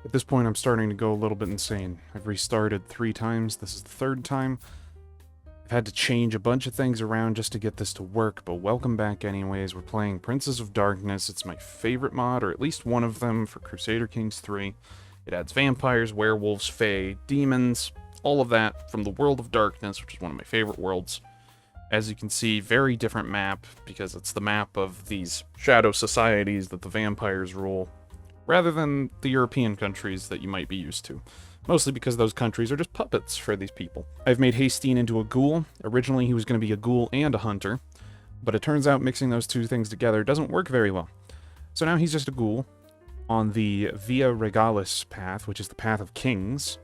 At this point, I'm starting to go a little bit insane. I've restarted 3 times. This is the 3rd time. I've had to change a bunch of things around just to get this to work, but welcome back anyways. We're playing Princes of Darkness. It's my favorite mod, or at least one of them, for Crusader Kings 3. It adds vampires, werewolves, fae, demons, all of that from the world of darkness, which is one of my favorite worlds. As you can see, very different map, because it's the map of these shadow societies that the vampires rule, rather than the European countries that you might be used to. Mostly because those countries are just puppets for these people. I've made Haesteinn into a ghoul. Originally he was going to be a ghoul and a hunter, but it turns out mixing those two things together doesn't work very well. So now he's just a ghoul on the Via Regalis path, which is the path of kings.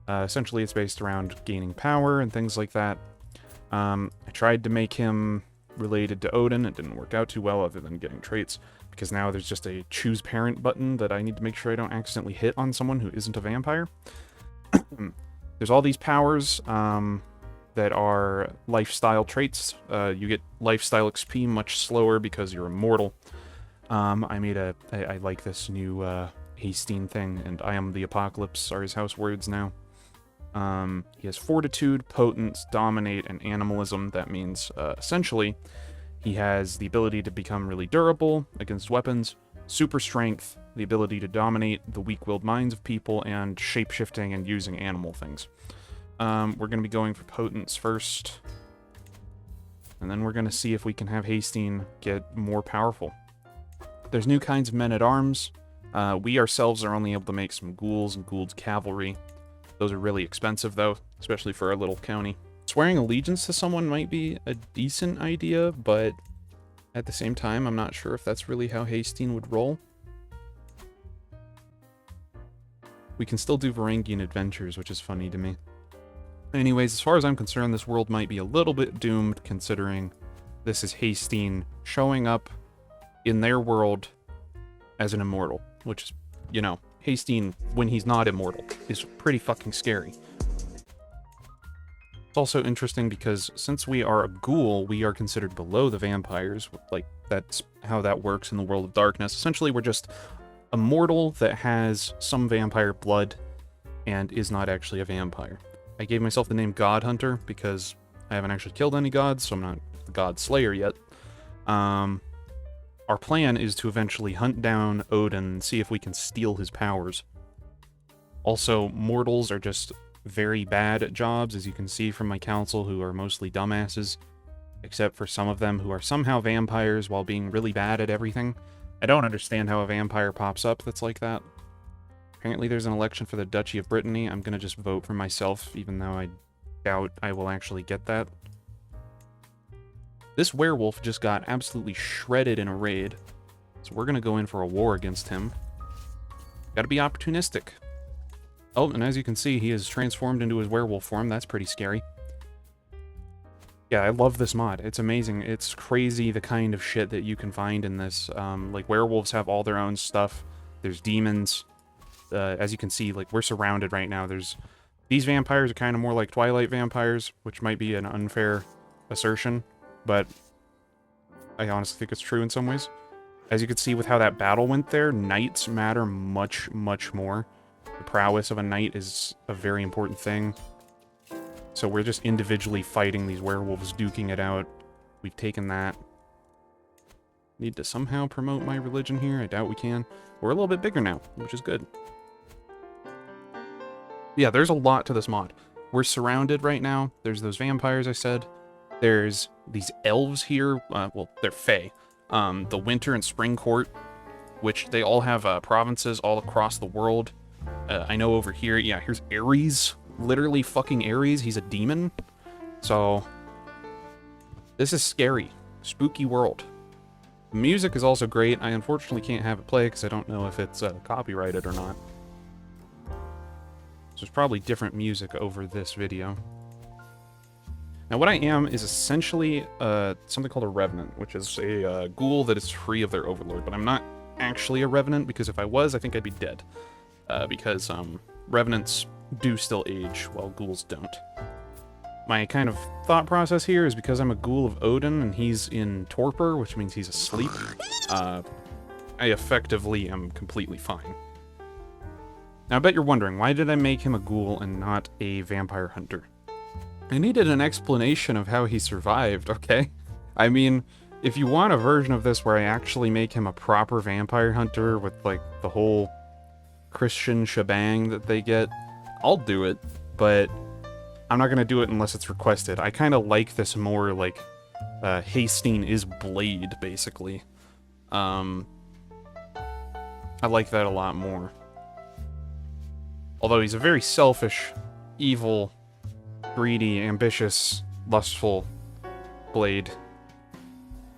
Essentially it's based around gaining power and things like that. I tried to make him related to Odin. It didn't work out too well other than getting traits, because now there's just a choose parent button that I need to make sure I don't accidentally hit on someone who isn't a vampire. There's all these powers that are lifestyle traits. You get lifestyle XP much slower because you're immortal. I like this new Haesteinn thing, and I am the apocalypse are his house words now. He has fortitude, potence, dominate, and animalism. That means, essentially, he has the ability to become really durable against weapons, super strength, the ability to dominate the weak-willed minds of people, and shape-shifting and using animal things. We're going to be going for potence first, and then we're going to see if we can have Haesteinn get more powerful. There's new kinds of men-at-arms. We ourselves are only able to make some ghouls and ghouls cavalry. Those are really expensive, though, especially for our little county. Swearing allegiance to someone might be a decent idea, but at the same time, I'm not sure if that's really how Haesteinn would roll. We can still do Varangian adventures, which is funny to me. Anyways, as far as I'm concerned, this world might be a little bit doomed, considering this is Haesteinn showing up in their world as an immortal, which is, you know, Haesteinn, when he's not immortal, is pretty fucking scary. It's also interesting because since we are a ghoul, we are considered below the vampires. Like, that's how that works in the world of darkness. Essentially, we're just a mortal that has some vampire blood and is not actually a vampire. I gave myself the name God Hunter because I haven't actually killed any gods, so I'm not the God Slayer yet. Our plan is to eventually hunt down Odin and see if we can steal his powers. Also, mortals are just very bad at jobs, as you can see from my council, who are mostly dumbasses, except for some of them who are somehow vampires while being really bad at everything. I don't understand how a vampire pops up that's like that. Apparently there's an election for the Duchy of Brittany. I'm gonna just vote for myself, even though I doubt I will actually get that. This werewolf just got absolutely shredded in a raid, so we're gonna go in for a war against him. Gotta be opportunistic. Oh, and as you can see, he is transformed into his werewolf form. That's pretty scary. Yeah, I love this mod. It's amazing. It's crazy the kind of shit that you can find in this. Like, werewolves have all their own stuff. There's demons. As you can see, like, we're surrounded right now. These vampires are kind of more like Twilight vampires, which might be an unfair assertion, but I honestly think it's true in some ways. As you can see with how that battle went there, knights matter much, much more. The prowess of a knight is a very important thing. So we're just individually fighting these werewolves, duking it out. We've taken that. Need to somehow promote my religion here. I doubt we can. We're a little bit bigger now, which is good. Yeah, there's a lot to this mod. We're surrounded right now. There's those vampires I said. There's these elves here. Well, they're fae. The Winter and Spring Court, which they all have provinces all across the world. I know over here, yeah, here's Ares. Literally fucking Ares. He's a demon. So, this is scary. Spooky world. The music is also great. I unfortunately can't have it play because I don't know if it's copyrighted or not. So there's probably different music over this video. Now what I am is essentially something called a Revenant, which is a ghoul that is free of their overlord. But I'm not actually a Revenant, because if I was, I think I'd be dead. Because Revenants do still age, while ghouls don't. My kind of thought process here is because I'm a ghoul of Odin and he's in torpor, which means he's asleep, I effectively am completely fine. Now I bet you're wondering, why did I make him a ghoul and not a vampire hunter? I needed an explanation of how he survived, okay? I mean, if you want a version of this where I actually make him a proper vampire hunter with, like, the whole Christian shebang that they get, I'll do it, but I'm not gonna do it unless it's requested. I kind of like this more, like, Haesteinn is Blade, basically. I like that a lot more. Although he's a very selfish, evil, greedy, ambitious, lustful Blade.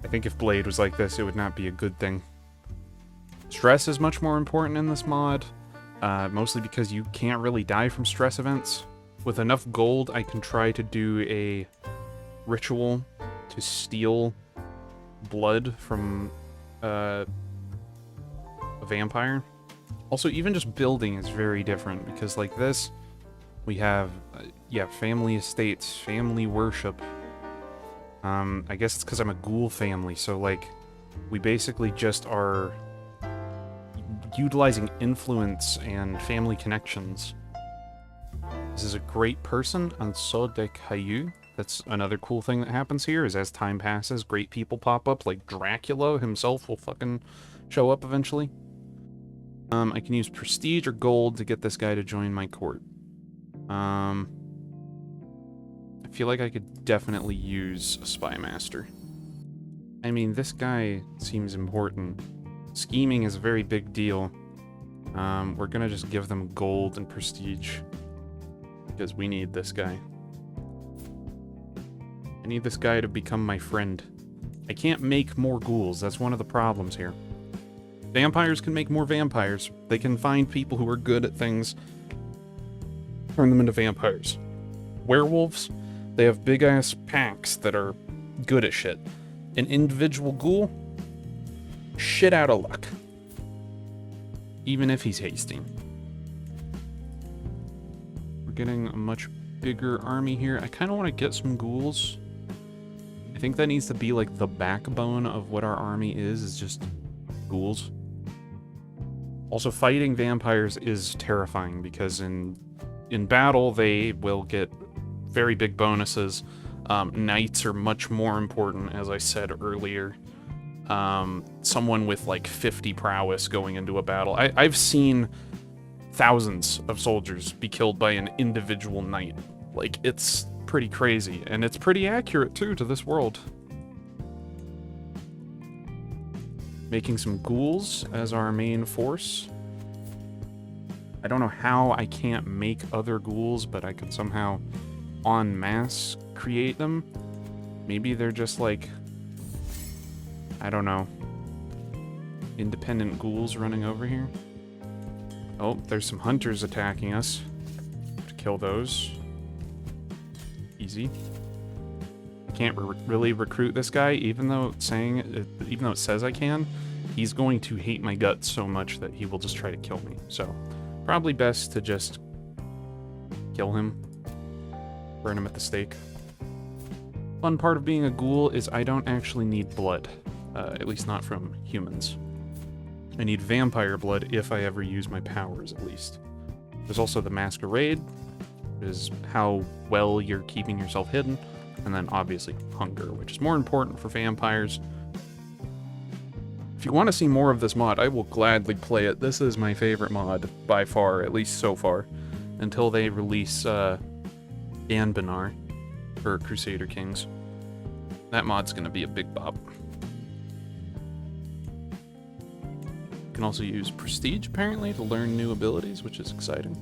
I think if Blade was like this, it would not be a good thing. Stress is much more important in this mod, mostly because you can't really die from stress events. With enough gold, I can try to do a ritual to steal blood from a vampire. Also, even just building is very different, because like this, we have, yeah, family estates, family worship. I guess it's because I'm a ghoul family, so like, we basically just are utilizing influence and family connections. This is a great person, and so de Caillou. That's another cool thing that happens here, is as time passes, great people pop up, like Dracula himself will fucking show up eventually. I can use prestige or gold to get this guy to join my court. I feel like I could definitely use a spy master. I mean, this guy seems important. Scheming is a very big deal. We're gonna just give them gold and prestige, because we need this guy. I need this guy to become my friend. I can't make more ghouls, that's one of the problems here. Vampires can make more vampires. They can find people who are good at things, turn them into vampires. Werewolves, they have big-ass packs that are good at shit. An individual ghoul, shit out of luck. Even if he's Haesteinn. We're getting a much bigger army here. I kind of want to get some ghouls. I think that needs to be like the backbone of what our army is just ghouls. Also, fighting vampires is terrifying, because in battle they will get very big bonuses. Knights are much more important, as I said earlier. Someone with like 50 prowess going into a battle. I've seen thousands of soldiers be killed by an individual knight. Like, it's pretty crazy, and it's pretty accurate too to this world. Making some ghouls as our main force. I don't know how I can't make other ghouls, but I could somehow en masse create them. Maybe they're just like, I don't know, independent ghouls running over here. Oh, there's some hunters attacking us. To kill those. Easy. I can't really recruit this guy, even though it says I can. He's going to hate my guts so much that he will just try to kill me. So, probably best to just kill him. Burn him at the stake. Fun part of being a ghoul is I don't actually need blood. At least not from humans. I need vampire blood if I ever use my powers, at least. There's also the masquerade, which is how well you're keeping yourself hidden. And then obviously hunger, which is more important for vampires. If you want to see more of this mod, I will gladly play it. This is my favorite mod by far, at least so far, until they release Ganbanar for Crusader Kings. That mod's gonna be a big bop. You can also use prestige apparently to learn new abilities, which is exciting.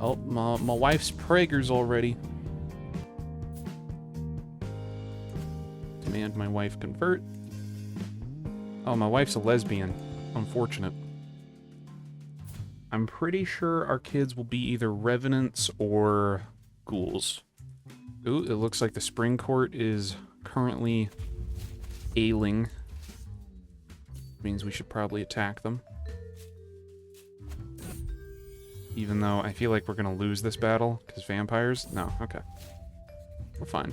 Oh, my wife's Prager's already. Command my wife convert. Oh, my wife's a lesbian. Unfortunate. I'm pretty sure our kids will be either revenants or ghouls. Ooh, it looks like the spring court is currently ailing. Means we should probably attack them. Even though I feel like we're gonna lose this battle, because vampires? No, okay. We're fine.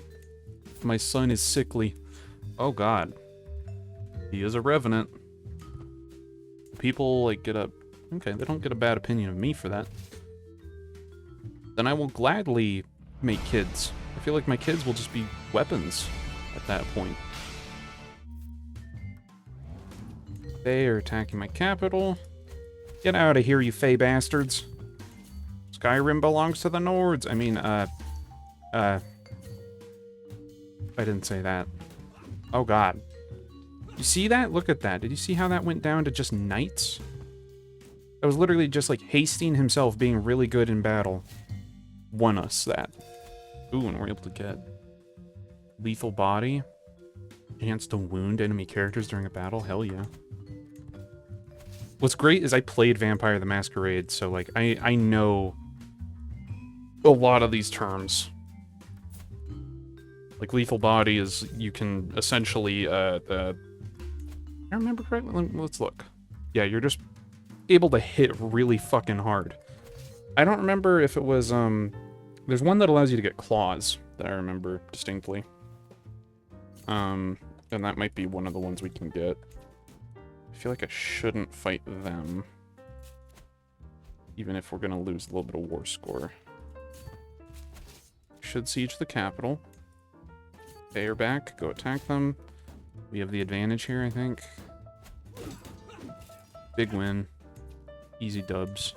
My son is sickly. Oh god. He is a revenant. People, like, get up... Okay, they don't get a bad opinion of me for that. Then I will gladly make kids. I feel like my kids will just be weapons at that point. They are attacking my capital. Get out of here, you fey bastards. Skyrim belongs to the Nords. I mean, I didn't say that. Oh god. You see that? Look at that. Did you see how that went down to just knights? That was literally just like Haesteinn himself being really good in battle. Won us that. Ooh, and we're able to get lethal body. Chance to wound enemy characters during a battle. Hell yeah. What's great is I played Vampire the Masquerade, so like I know a lot of these terms. Like lethal body is you can essentially I remember correctly. Let's look. Yeah, you're just able to hit really fucking hard. I don't remember if it was there's one that allows you to get claws that I remember distinctly. And that might be one of the ones we can get. I feel like I shouldn't fight them. Even if we're gonna lose a little bit of war score. Should siege the capital. They are back. Go attack them. We have the advantage here, I think. Big win. Easy dubs.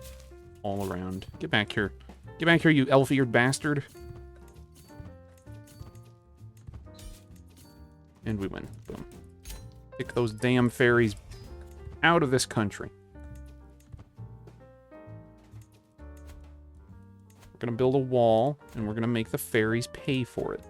All around. Get back here. Get back here, you elf-eared bastard. And we win. Boom. Kick those damn fairies out of this country. We're gonna build a wall, and we're gonna make the fairies pay for it.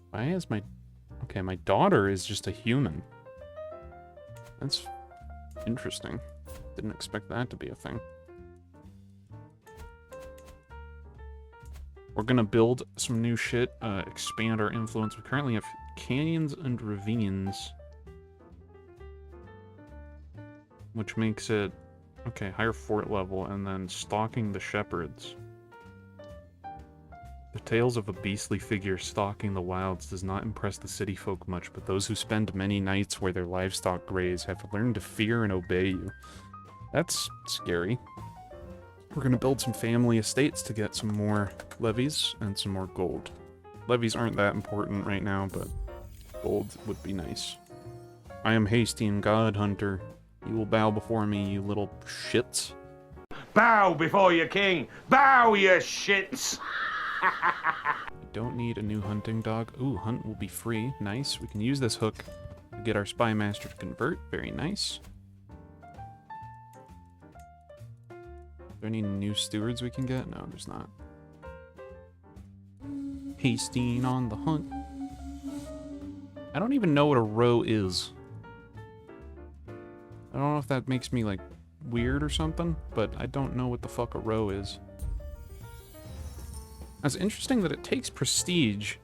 Why is my... Okay, my daughter is just a human. That's interesting. Didn't expect that to be a thing. We're gonna build some new shit, expand our influence. We currently have canyons and ravines. Which makes it... Okay, higher fort level, and then stalking the shepherds. The tales of a beastly figure stalking the wilds does not impress the city folk much, but those who spend many nights where their livestock graze have learned to fear and obey you. That's scary. We're gonna build some family estates to get some more levies and some more gold. Levies aren't that important right now, but gold would be nice. I am Haesteinn, God Hunter. You will bow before me, you little shits. Bow before your king! Bow, you shits! I don't need a new hunting dog. Ooh, hunt will be free. Nice. We can use this hook to get our spy master to convert. Very nice. Are there any new stewards we can get? No, there's not. Haesteinn on the hunt. I don't even know what a row is. I don't know if that makes me, like, weird or something, but I don't know what the fuck a row is. It's interesting that it takes prestige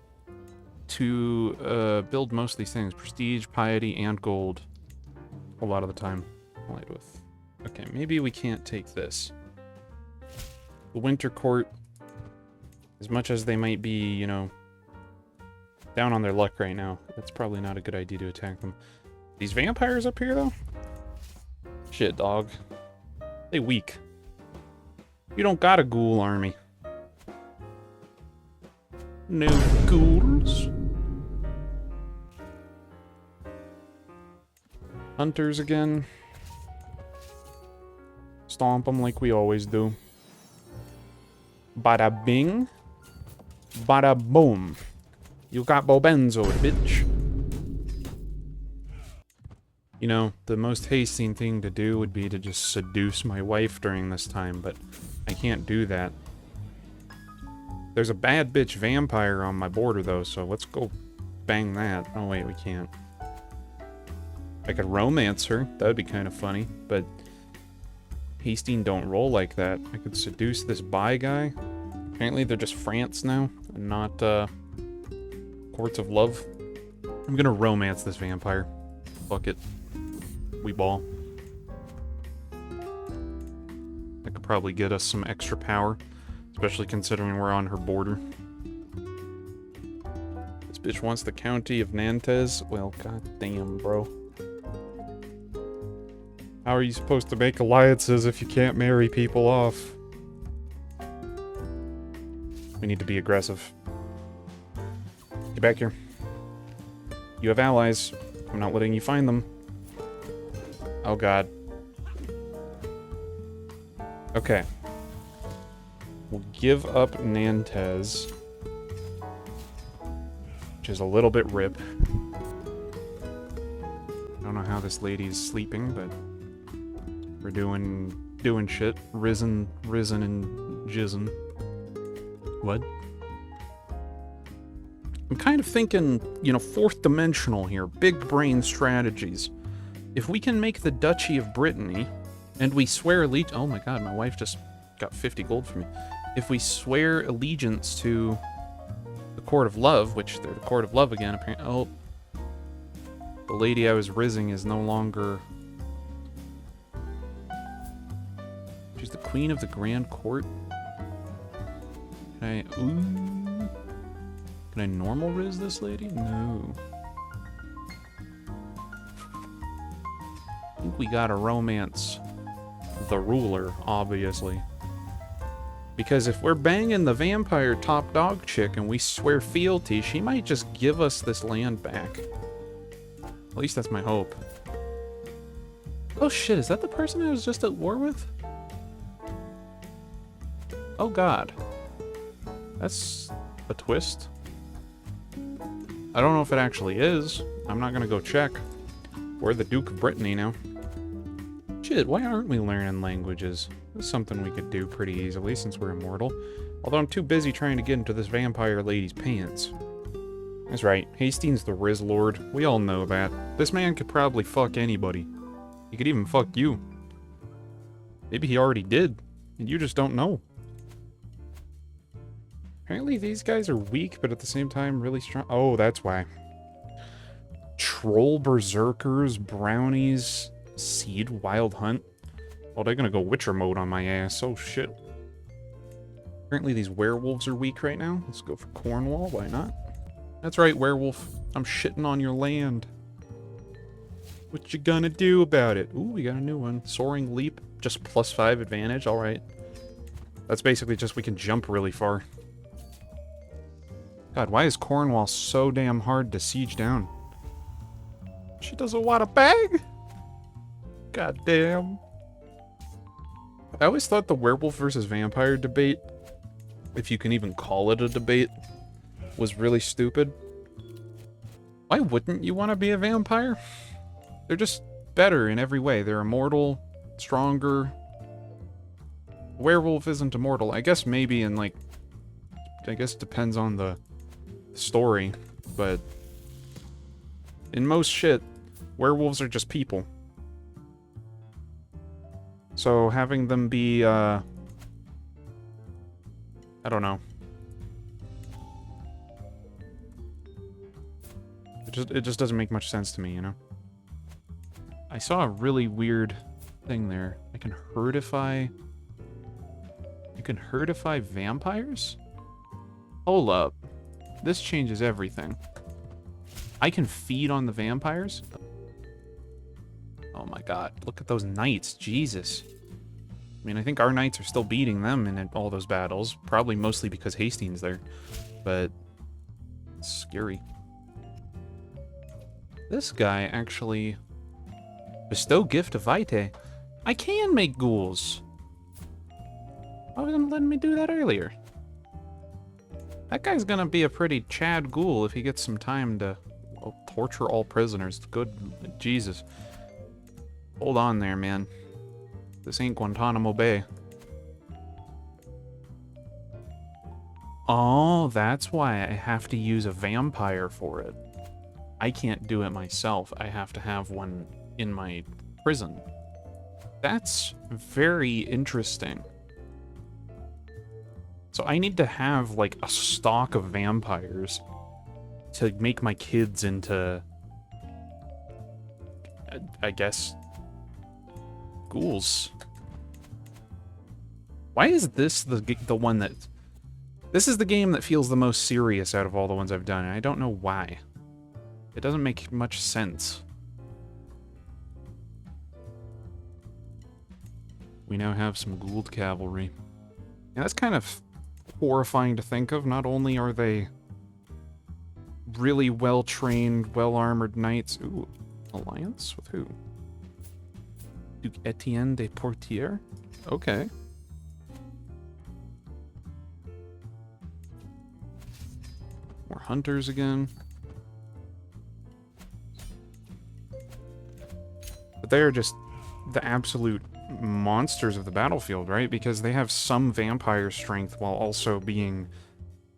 to build most of these things. Prestige, piety, and gold. A lot of the time. Allied with. Okay, maybe we can't take this. The Winter Court, as much as they might be, you know, down on their luck right now, that's probably not a good idea to attack them. These vampires up here, though? Shit, dog. They weak. You don't got a ghoul army. No ghouls. Hunters again. Stomp them like we always do. Bada bing. Bada boom. You got Bobenzo, bitch. You know, the most Haesteinn thing to do would be to just seduce my wife during this time, but I can't do that. There's a bad bitch vampire on my border, though, so let's go bang that. Oh, wait, we can't. I could romance her. That would be kind of funny, but Haesteinn don't roll like that. I could seduce this bi guy. Apparently, they're just France now, and not, Courts of Love. I'm gonna romance this vampire. Fuck it. We ball. probably get us some extra power, especially considering we're on her border. This bitch wants the county of Nantes. Well, goddamn, bro. How are you supposed to make alliances if you can't marry people off? We need to be aggressive. Get back here. You have allies. I'm not letting you find them. Oh god. Okay. We'll give up Nantes, which is a little bit rip. I don't know how this lady is sleeping, but we're doing shit. Risen and jizzin'. What? I'm kind of thinking, you know, fourth dimensional here. Big brain strategies. If we can make the Duchy of Brittany, and we swear allegiance... Oh my god, my wife just got 50 gold for me. If we swear allegiance to the Court of Love, which they're the Court of Love again, apparently... Oh. The lady I was rizzing is no longer... She's the Queen of the Grand Court? Can I... Ooh... Can I normal riz this lady? No. I think we gotta romance the ruler, obviously. Because if we're banging the vampire top dog chick and we swear fealty, she might just give us this land back. At least that's my hope. Oh shit, is that the person I was just at war with? Oh god. That's a twist. I don't know if it actually is. I'm not gonna go check. We're the Duke of Brittany now. Shit, why aren't we learning languages? That's something we could do pretty easily since we're immortal. Although I'm too busy trying to get into this vampire lady's pants. That's right, Haesteinn's the Riz Lord. We all know that. This man could probably fuck anybody. He could even fuck you. Maybe he already did, and you just don't know. Apparently these guys are weak, but at the same time really strong. Oh, that's why. Troll Berserkers, Brownies, Seed, Wild Hunt. Oh, they're gonna go Witcher mode on my ass. Oh, shit. Apparently these werewolves are weak right now. Let's go for Cornwall. Why not? That's right, werewolf. I'm shitting on your land. What you gonna do about it? Ooh, we got a new one. Soaring Leap. Just +5 advantage. Alright. That's basically just we can jump really far. God, why is Cornwall so damn hard to siege down? She doesn't want a bag? God damn. I always thought the werewolf versus vampire debate, if you can even call it a debate, was really stupid. Why wouldn't you want to be a vampire? They're just better in every way. They're immortal, stronger. Werewolf isn't immortal. I guess maybe in like... I guess it depends on the story, but in most shit, werewolves are just people. So having them be, I don't know. It just doesn't make much sense to me, you know? I saw a really weird thing there. I can herdify... You can herdify vampires? Hold up. This changes everything. I can feed on the vampires? Oh my god. Look at those knights. Jesus. I mean, I think our knights are still beating them in all those battles. Probably mostly because Haesteinn's there. But... it's scary. This guy actually... Bestow gift of Vitae. I can make ghouls. Why wasn't letting me do that earlier? That guy's gonna be a pretty Chad ghoul if he gets some time to torture all prisoners. Good Jesus. Hold on there, man. This ain't Guantanamo Bay. Oh, that's why I have to use a vampire for it. I can't do it myself. I have to have one in my prison. That's very interesting. So I need to have, like, a stock of vampires to make my kids into, I guess, ghouls. Why is this the one that... This is the game that feels the most serious out of all the ones I've done, and I don't know why. It doesn't make much sense. We now have some Gould cavalry. And that's kind of horrifying to think of. Not only are they really well-trained, well-armored knights... Ooh, alliance? With who? Duke Etienne de Poitiers? Okay. More hunters again. But they are just the absolute monsters of the battlefield, right? Because they have some vampire strength while also being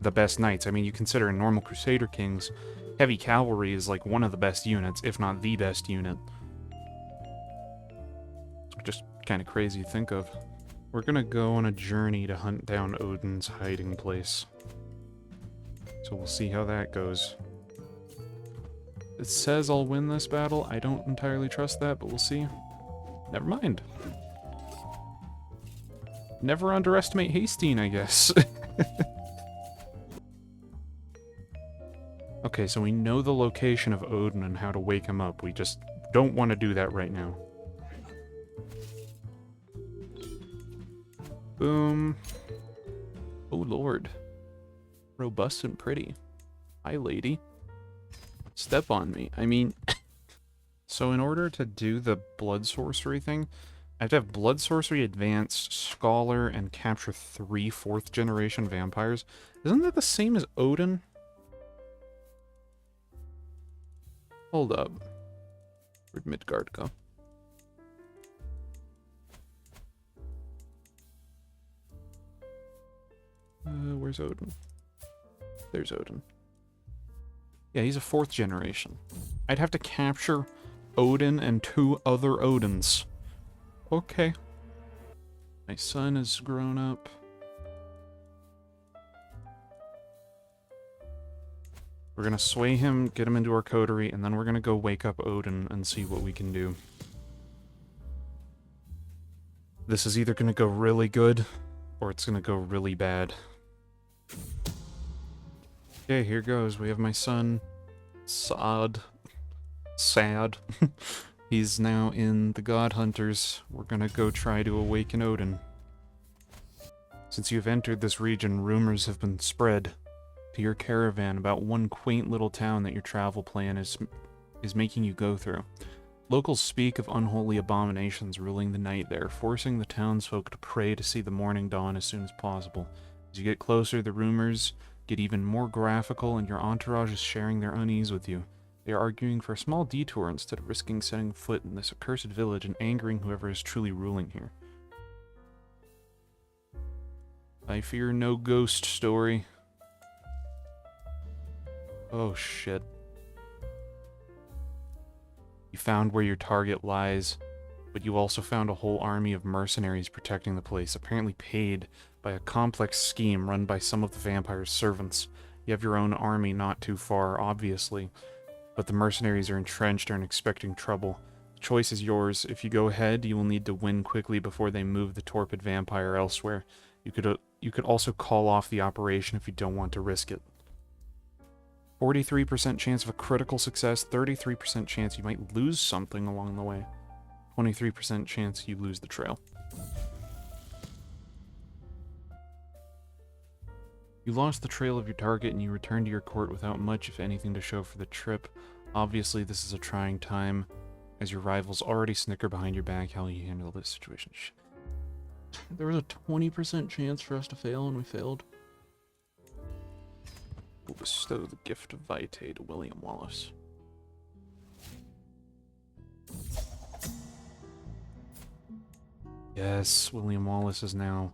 the best knights. I mean, you consider in normal Crusader Kings, heavy cavalry is like one of the best units, if not the best unit. It's just kind of crazy to think of. We're gonna go on a journey to hunt down Odin's hiding place. So we'll see how that goes. It says I'll win this battle. I don't entirely trust that, but we'll see. Never mind. Never underestimate Haesteinn, I guess. Okay, so we know the location of Odin and how to wake him up. We just don't want to do that right now. Boom. Oh, Lord. Robust and pretty. Hi, lady. Step on me. I mean... So in order to do the blood sorcery thing, I have to have blood sorcery, advanced, scholar, and capture 3 4th generation vampires. Isn't that the same as Odin? Hold up. Where'd Midgard go? Where's Odin? There's Odin. Yeah, he's a 4th generation. I'd have to capture Odin and 2 other Odins. Okay. My son is grown up. We're gonna sway him, get him into our coterie, and then we're gonna go wake up Odin and see what we can do. This is either gonna go really good, or it's gonna go really bad. Okay, here goes. We have my son, Sad. He's now in the God Hunters. We're gonna go try to awaken Odin. Since you've entered this region, rumors have been spread to your caravan about one quaint little town that your travel plan is making you go through. Locals speak of unholy abominations ruling the night there, forcing the townsfolk to pray to see the morning dawn as soon as possible. As you get closer, the rumors get even more graphical, and your entourage is sharing their unease with you. They are arguing for a small detour instead of risking setting foot in this accursed village and angering whoever is truly ruling here. I fear no ghost story. Oh shit. You found where your target lies, but you also found a whole army of mercenaries protecting the place, apparently paid by a complex scheme run by some of the vampire's servants. You have your own army not too far, obviously, but the mercenaries are entrenched and expecting trouble. The choice is yours. If you go ahead, you will need to win quickly before they move the torpid vampire elsewhere. You could also call off the operation if you don't want to risk it. 43% chance of a critical success, 33% chance you might lose something along the way, 23% chance you lose the trail. You lost the trail of your target and you return to your court without much, if anything, to show for the trip. Obviously, this is a trying time, as your rivals already snicker behind your back. How will you handle this situation? There was a 20% chance for us to fail, and we failed. We'll bestow the gift of Vitae to William Wallace. Yes, William Wallace is now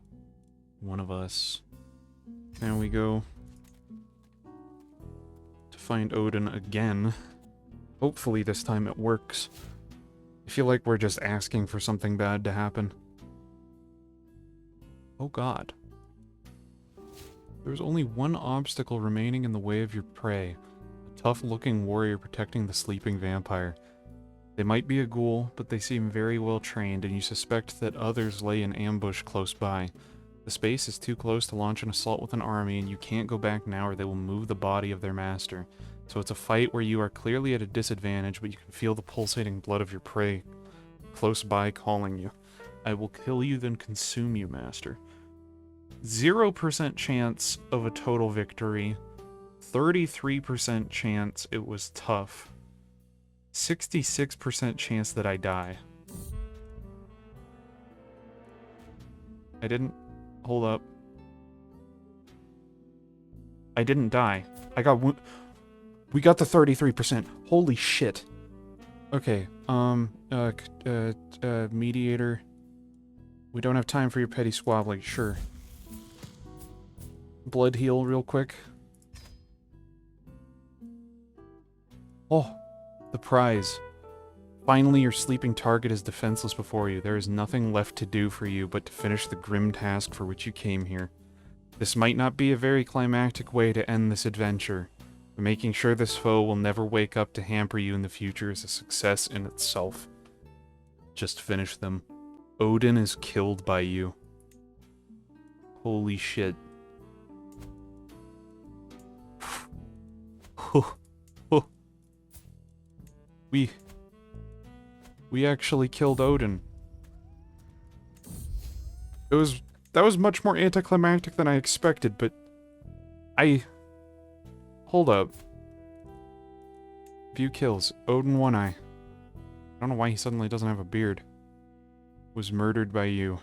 one of us. Now we go to find Odin again. Hopefully this time it works. I feel like we're just asking for something bad to happen. Oh god. There's only one obstacle remaining in the way of your prey. A tough-looking warrior protecting the sleeping vampire. They might be a ghoul, but they seem very well trained, and you suspect that others lay in ambush close by. The space is too close to launch an assault with an army, and you can't go back now or they will move the body of their master. So it's a fight where you are clearly at a disadvantage, but you can feel the pulsating blood of your prey close by calling you. I will kill you, then consume you, master. 0% chance of a total victory. 33% chance it was tough. 66% chance that I die. I didn't... Hold up. I didn't die. I got... We got the 33%. Holy shit. Okay, mediator. We don't have time for your petty squabbling, sure. Blood heal real quick. Oh, the prize. Finally, your sleeping target is defenseless before you. There is nothing left to do for you but to finish the grim task for which you came here. This might not be a very climactic way to end this adventure, but making sure this foe will never wake up to hamper you in the future is a success in itself. Just finish them. Odin is killed by you. Holy shit. We actually killed Odin. That was much more anticlimactic than I expected, but hold up. View kills. Odin One Eye. I don't know why he suddenly doesn't have a beard. Was murdered by you.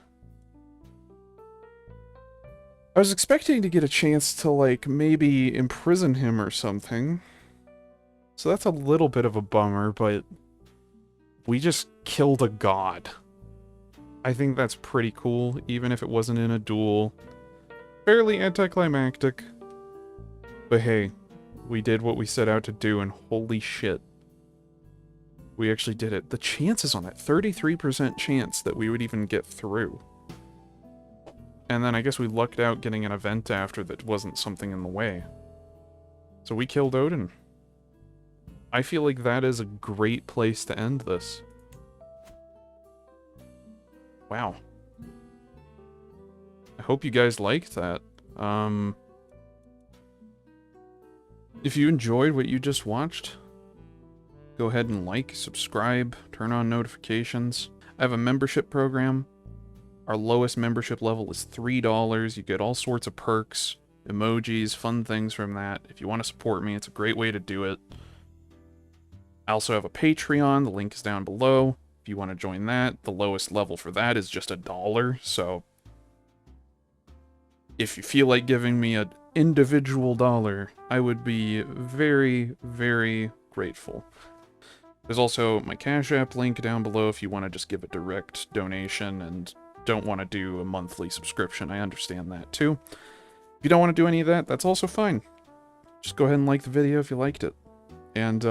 I was expecting to get a chance to, like, maybe imprison him or something. So that's a little bit of a bummer, but we just killed a god. I think that's pretty cool, even if it wasn't in a duel. Fairly anticlimactic. But hey, we did what we set out to do, and holy shit. We actually did it. The chances on that, 33% chance that we would even get through. And then I guess we lucked out getting an event after that wasn't something in the way. So we killed Odin. I feel like that is a great place to end this. Wow. I hope you guys liked that. If you enjoyed what you just watched, go ahead and like, subscribe, turn on notifications. I have a membership program. Our lowest membership level is $3. You get all sorts of perks, emojis, fun things from that. If you want to support me, it's a great way to do it. I also have a Patreon, the link is down below. If you want to join that, the lowest level for that is just $1, so if you feel like giving me an individual dollar, I would be very, very grateful. There's also my Cash App link down below if you want to just give a direct donation and don't want to do a monthly subscription. I understand that too. If you don't want to do any of that, that's also fine. Just go ahead and like the video if you liked it. And,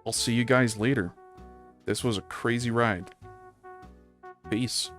I'll see you guys later. This was a crazy ride. Peace.